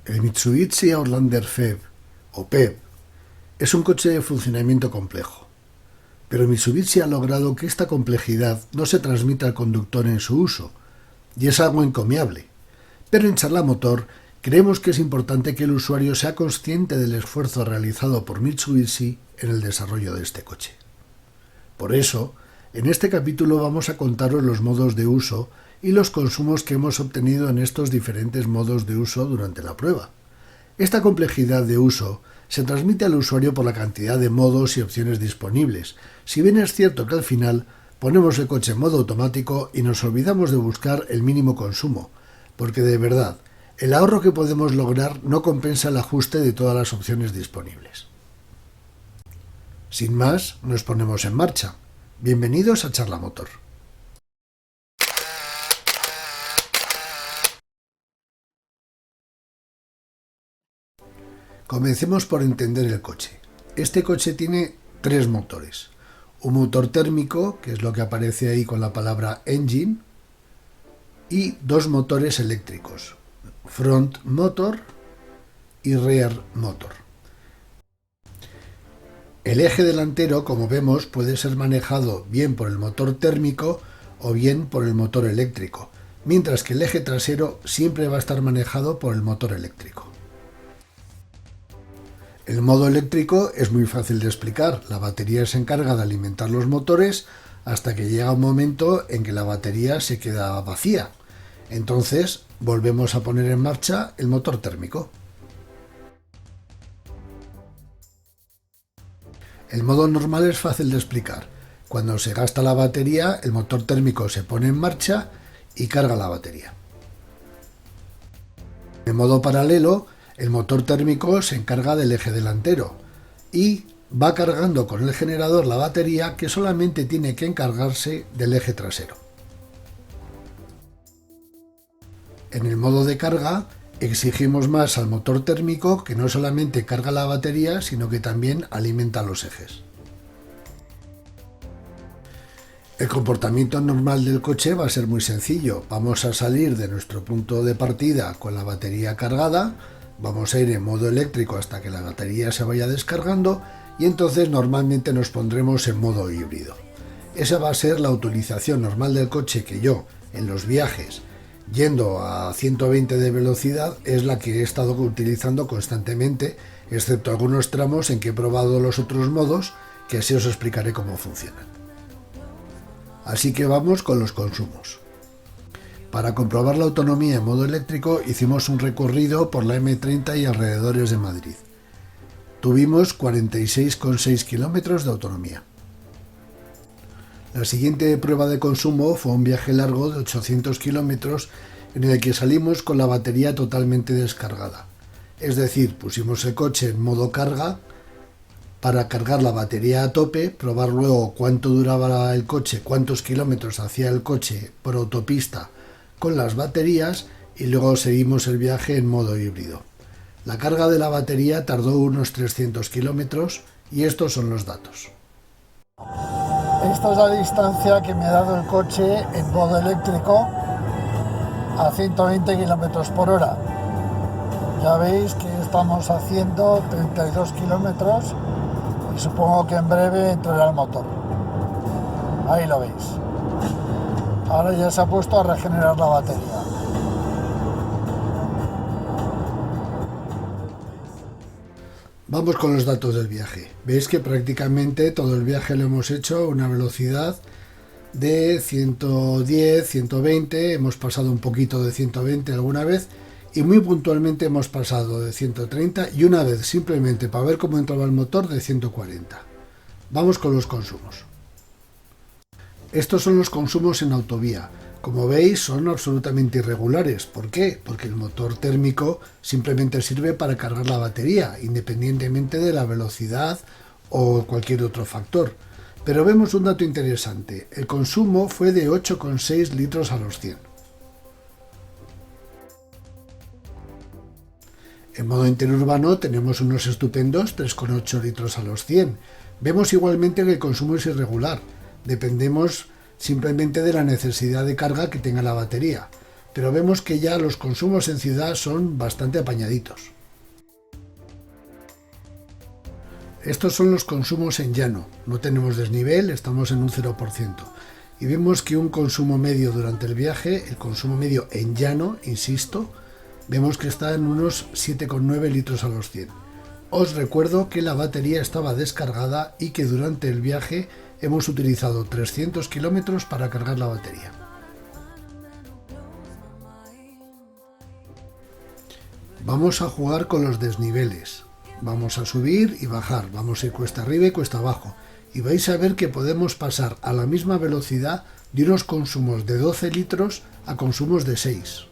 El Mitsubishi Outlander PHEV, o PHEV, es un coche de funcionamiento complejo, pero Mitsubishi ha logrado que esta complejidad no se transmita al conductor en su uso, y es algo encomiable. Pero en Charla Motor creemos que es importante que el usuario sea consciente del esfuerzo realizado por Mitsubishi en el desarrollo de este coche. Por eso, en este capítulo vamos a contaros los modos de uso y los consumos que hemos obtenido en estos diferentes modos de uso durante la prueba. Esta complejidad de uso se transmite al usuario por la cantidad de modos y opciones disponibles, si bien es cierto que al final ponemos el coche en modo automático y nos olvidamos de buscar el mínimo consumo, porque de verdad, el ahorro que podemos lograr no compensa el ajuste de todas las opciones disponibles. Sin más, nos ponemos en marcha. Bienvenidos a Charla Motor. Comencemos por entender el coche. Este coche tiene tres motores. Un motor térmico, que es lo que aparece ahí con la palabra engine, y dos motores eléctricos, front motor y rear motor. El eje delantero, como vemos, puede ser manejado bien por el motor térmico o bien por el motor eléctrico, mientras que el eje trasero siempre va a estar manejado por el motor eléctrico. El modo eléctrico es muy fácil de explicar. La batería se encarga de alimentar los motores hasta que llega un momento en que la batería se queda vacía. Entonces volvemos a poner en marcha el motor térmico. El modo normal es fácil de explicar. Cuando se gasta la batería, el motor térmico se pone en marcha y carga la batería. En modo paralelo, el motor térmico se encarga del eje delantero y va cargando con el generador la batería, que solamente tiene que encargarse del eje trasero. En el modo de carga, exigimos más al motor térmico, que no solamente carga la batería, sino que también alimenta los ejes. El comportamiento normal del coche va a ser muy sencillo. Vamos a salir de nuestro punto de partida con la batería cargada, vamos a ir en modo eléctrico hasta que la batería se vaya descargando y entonces normalmente nos pondremos en modo híbrido. Esa va a ser la utilización normal del coche, que yo, en los viajes, yendo a 120 de velocidad, es la que he estado utilizando constantemente, excepto algunos tramos en que he probado los otros modos, que así os explicaré cómo funcionan. Así que vamos con los consumos. Para comprobar la autonomía en modo eléctrico hicimos un recorrido por la M30 y alrededores de Madrid. Tuvimos 46,6 kilómetros de autonomía. La siguiente prueba de consumo fue un viaje largo de 800 kilómetros en el que salimos con la batería totalmente descargada. Es decir, pusimos el coche en modo carga para cargar la batería a tope, probar luego cuánto duraba el coche, cuántos kilómetros hacía el coche por autopista con las baterías, y luego seguimos el viaje en modo híbrido. La carga de la batería tardó unos 300 kilómetros y estos son los datos. Esta es la distancia que me ha dado el coche en modo eléctrico a 120 km por hora. Ya veis que estamos haciendo 32 kilómetros y supongo que en breve entrará el motor. Ahí lo veis. Ahora ya se ha puesto a regenerar la batería. Vamos con los datos del viaje. Veis que prácticamente todo el viaje lo hemos hecho a una velocidad de 110, 120, hemos pasado un poquito de 120 alguna vez y muy puntualmente hemos pasado de 130 y una vez simplemente para ver cómo entraba el motor de 140. Vamos con los consumos. Estos son los consumos en autovía. Como veis, son absolutamente irregulares. ¿Por qué? Porque el motor térmico simplemente sirve para cargar la batería, independientemente de la velocidad o cualquier otro factor. Pero vemos un dato interesante. El consumo fue de 8,6 litros a los 100. En modo interurbano tenemos unos estupendos 3,8 litros a los 100. Vemos igualmente que el consumo es irregular. Dependemos simplemente de la necesidad de carga que tenga la batería. pero vemos que ya los consumos en ciudad son bastante apañaditos. Estos son los consumos en llano, no tenemos desnivel, estamos en un 0%. Y vemos que un consumo medio durante el viaje, el consumo medio en llano, insisto, vemos que está en unos 7,9 litros a los 100. Os recuerdo que la batería estaba descargada y que durante el viaje hemos utilizado 300 kilómetros para cargar la batería. Vamos a jugar con los desniveles. Vamos a subir y bajar, vamos a ir cuesta arriba y cuesta abajo. Y vais a ver que podemos pasar a la misma velocidad de unos consumos de 12 litros a consumos de 6.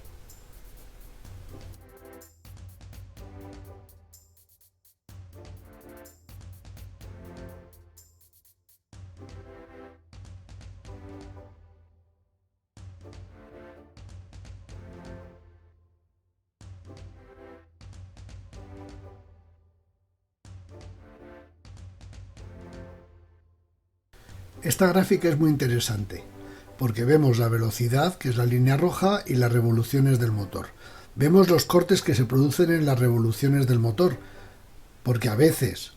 Esta gráfica es muy interesante porque vemos la velocidad, que es la línea roja, y las revoluciones del motor. Vemos los cortes que se producen en las revoluciones del motor, porque a veces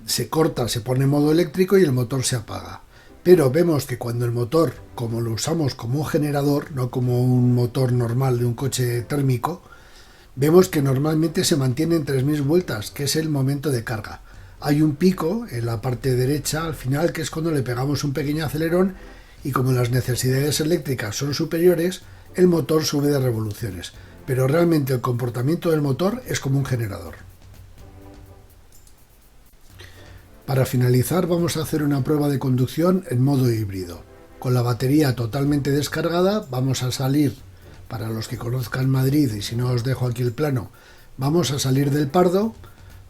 se corta, se pone en modo eléctrico y el motor se apaga. Pero vemos que cuando el motor, como lo usamos como un generador, no como un motor normal de un coche térmico, vemos que normalmente se mantiene en 3000 vueltas, que es el momento de carga. Hay un pico en la parte derecha al final, que es cuando le pegamos un pequeño acelerón, y como las necesidades eléctricas son superiores, el motor sube de revoluciones. Pero realmente el comportamiento del motor es como un generador. Para finalizar vamos a hacer una prueba de conducción en modo híbrido. Con la batería totalmente descargada vamos a salir, para los que conozcan Madrid, y si no os dejo aquí el plano, vamos a salir del Pardo.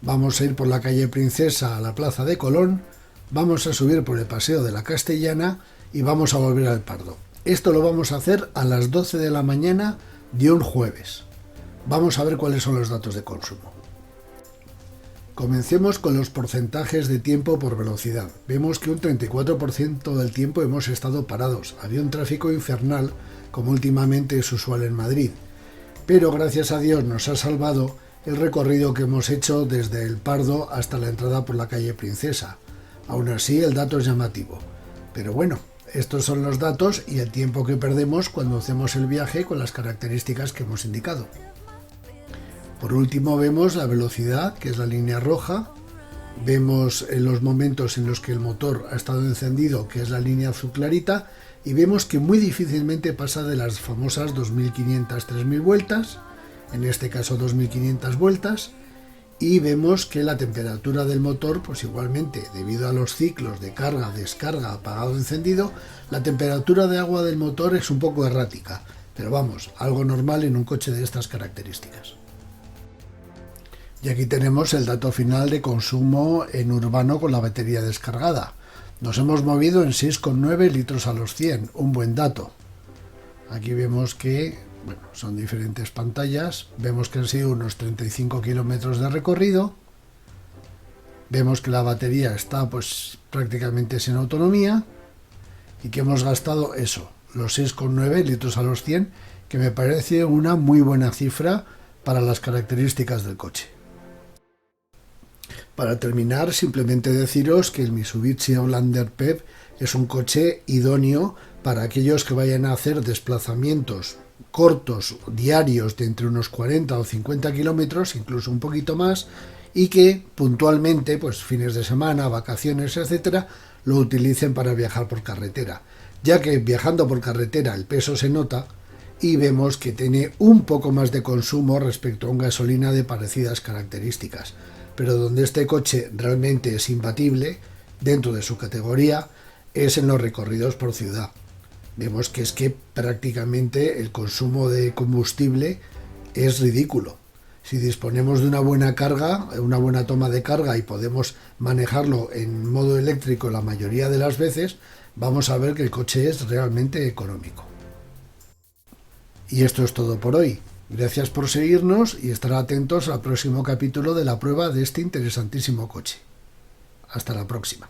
Vamos a ir por la calle Princesa a la Plaza de Colón, vamos a subir por el Paseo de la Castellana y vamos a volver al Pardo. Esto lo vamos a hacer a las 12 de la mañana de un jueves. Vamos a ver cuáles son los datos de consumo. Comencemos con los porcentajes de tiempo por velocidad. Vemos que un 34% del tiempo hemos estado parados. Había un tráfico infernal, como últimamente es usual en Madrid. Pero gracias a Dios nos ha salvado el recorrido que hemos hecho desde el Pardo hasta la entrada por la calle Princesa. Aún así el dato es llamativo. Pero bueno, estos son los datos y el tiempo que perdemos cuando hacemos el viaje con las características que hemos indicado. Por último vemos la velocidad, que es la línea roja. Vemos en los momentos en los que el motor ha estado encendido, que es la línea azul clarita. Y vemos que muy difícilmente pasa de las famosas 2500-3000 vueltas. En este caso 2500 vueltas, y vemos que la temperatura del motor, pues igualmente, debido a los ciclos de carga, descarga, apagado, encendido, la temperatura de agua del motor es un poco errática, pero vamos, algo normal en un coche de estas características. Y aquí tenemos el dato final de consumo en urbano con la batería descargada. Nos hemos movido en 6,9 litros a los 100, un buen dato. Aquí vemos que son diferentes pantallas, vemos que han sido unos 35 kilómetros de recorrido, vemos que la batería está pues prácticamente sin autonomía y que hemos gastado eso, los 6,9 litros a los 100, que me parece una muy buena cifra para las características del coche. Para terminar, simplemente deciros que el Mitsubishi Outlander PHEV es un coche idóneo para aquellos que vayan a hacer desplazamientos cortos, diarios, de entre unos 40 o 50 kilómetros, incluso un poquito más, y que puntualmente, pues fines de semana, vacaciones, etcétera, lo utilicen para viajar por carretera, ya que viajando por carretera el peso se nota y vemos que tiene un poco más de consumo respecto a un gasolina de parecidas características, pero donde este coche realmente es imbatible dentro de su categoría es en los recorridos por ciudad. Vemos que es que prácticamente el consumo de combustible es ridículo. Si disponemos de una buena carga, una buena toma de carga y podemos manejarlo en modo eléctrico la mayoría de las veces, vamos a ver que el coche es realmente económico. Y esto es todo por hoy. Gracias por seguirnos y estar atentos al próximo capítulo de la prueba de este interesantísimo coche. Hasta la próxima.